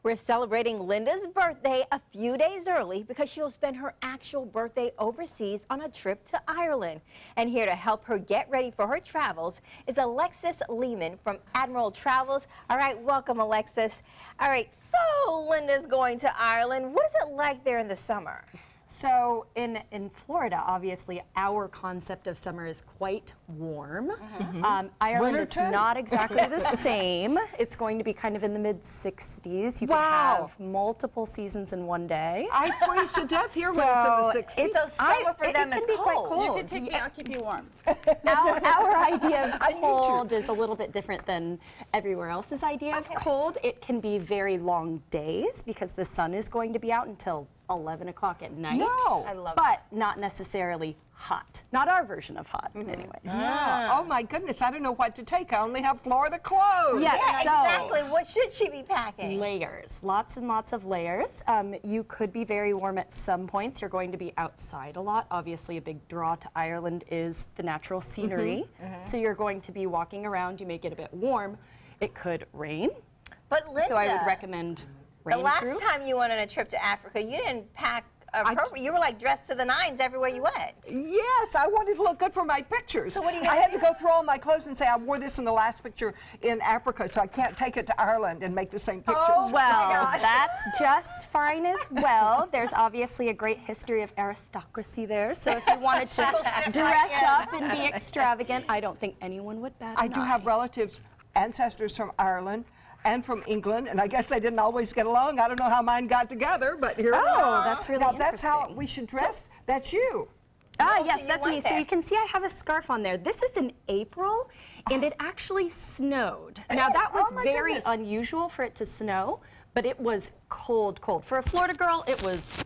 We're celebrating Linda's birthday a few days early because she'll spend her actual birthday overseas on a trip to Ireland. And here to help her get ready for her travels is Alexis Lehman from Admiral Travels. All right, welcome, Alexis. All right, so Linda's going to Ireland. What is it like there in the summer? So in Florida, obviously, our concept of summer is quite warm. Ireland, it's not exactly the same. It's going to be kind of in the mid-60s. You can have multiple seasons in one day. I freeze to death here when it's in the 60s. So summer for them is cold. You can take me, I'll keep you warm. Our idea of cold is a little bit different than everywhere else's idea of cold. It can be very long days because the sun is going to be out until 11 o'clock at night. No. I love but not necessarily hot. Not our version of hot, anyways. Yeah. Oh my goodness, I don't know what to take. I only have Florida clothes. Yeah, exactly. What should she be packing? Layers, lots and lots of layers. You could be very warm at some points. You're going to be outside a lot. Obviously, a big draw to Ireland is the natural scenery. So you're going to be walking around. You may get a bit warm. It could rain. But Linda, so I would recommend the rainproof. last time you went on a trip to Africa, you didn't pack appropriate. You were like dressed to the nines everywhere you went. Yes, I wanted to look good for my pictures. So what are you I had to go through all my clothes and say I wore this in the last picture in Africa, so I can't take it to Ireland and make the same pictures. Oh, well, that's just fine as well. There's obviously a great history of aristocracy there, so if you wanted to dress up and be extravagant, I don't think anyone would bat an I do have relatives, ancestors from Ireland and from England, and I guess they didn't always get along. I don't know how mine got together, but here we are. That's really now, interesting. that's how we should dress. That's you. Yes, that's me. So you can see I have a scarf on there. This is in April, and it actually snowed. Now, that was very unusual for it to snow, but it was cold, cold. For a Florida girl, it was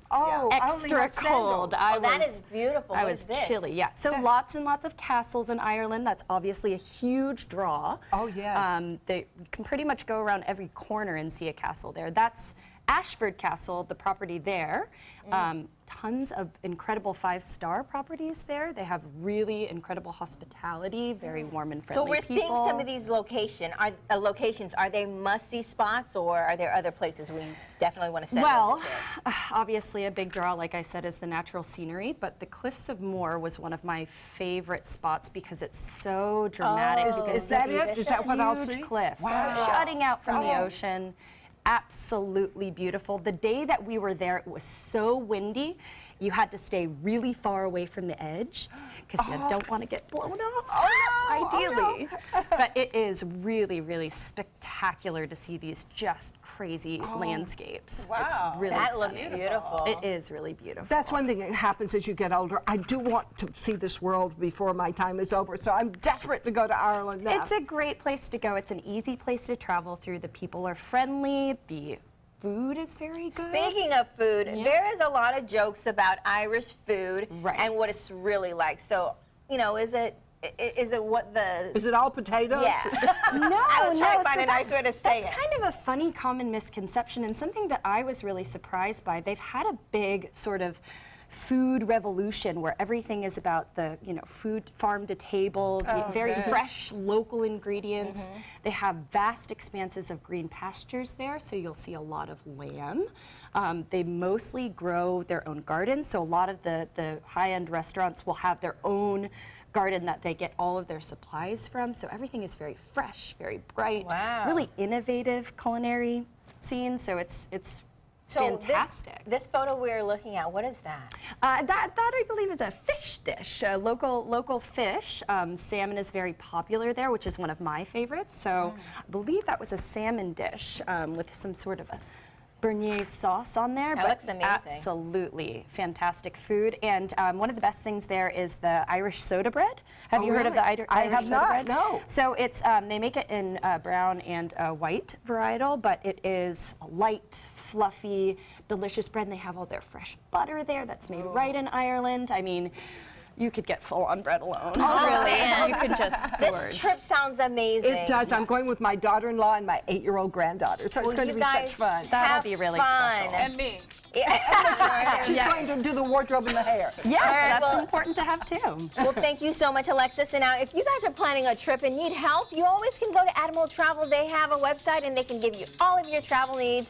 extra cold. That is beautiful. I was chilly, yeah. So lots and lots of castles in Ireland. That's obviously a huge draw. Oh, yes. You can pretty much go around every corner and see a castle there. That's Ashford Castle, the property there. Tons of incredible five-star properties there. They have really incredible hospitality, very warm and friendly So we're seeing some of these locations. Are they must-see spots, or are there other places we definitely want to send them to? Obviously a big draw, like I said, is the natural scenery, but the Cliffs of Moher was one of my favorite spots because it's so dramatic. Is that it? Is that what I'll see? Huge cliffs, shutting out from the ocean. Absolutely beautiful. The day that we were there, it was so windy, you had to stay really far away from the edge because you don't want to get blown off, ideally. But it is really, really spectacular to see these just crazy landscapes. Wow, it's really that looks beautiful. It is really beautiful. That's one thing that happens as you get older. I do want to see this world before my time is over, so I'm desperate to go to Ireland now. It's a great place to go. It's an easy place to travel through. The people are friendly. The food is very good. Speaking of food, there is a lot of jokes about Irish food and what it's really like. So, you know, is it what the... Is it all potatoes? Yeah. I was trying to find a nice way to say it. That's kind of a funny common misconception and something that I was really surprised by. They've had a big sort of food revolution where everything is about the, food farm to table, very fresh local ingredients. They have vast expanses of green pastures there, so you'll see a lot of lamb. They mostly grow their own gardens, so a lot of the high-end restaurants will have their own garden that they get all of their supplies from, so everything is very fresh, very bright, really innovative culinary scene, so it's fantastic. This photo we're looking at, what is that? That I believe is a fish dish, local fish. Salmon is very popular there, which is one of my favorites. So I believe that was a salmon dish with some sort of a Bernier sauce on there. That looks amazing. Absolutely fantastic food. And one of the best things there is the Irish soda bread. Have you heard of the Irish soda bread? No. So it's they make it in brown and white varietal, but it is light, fluffy, delicious bread. And they have all their fresh butter there that's made right in Ireland. I mean, you could get full on bread alone. Oh, really? You could just This trip sounds amazing. It does. I'm going with my daughter-in-law and my 8-year-old granddaughter, so it's going to be such fun. That'll be really special. And me. She's going to do the wardrobe and the hair. Yes, that's important to have too. Well, thank you so much, Alexis. And now, if you guys are planning a trip and need help, you always can go to Admiral Travel. They have a website and they can give you all of your travel needs.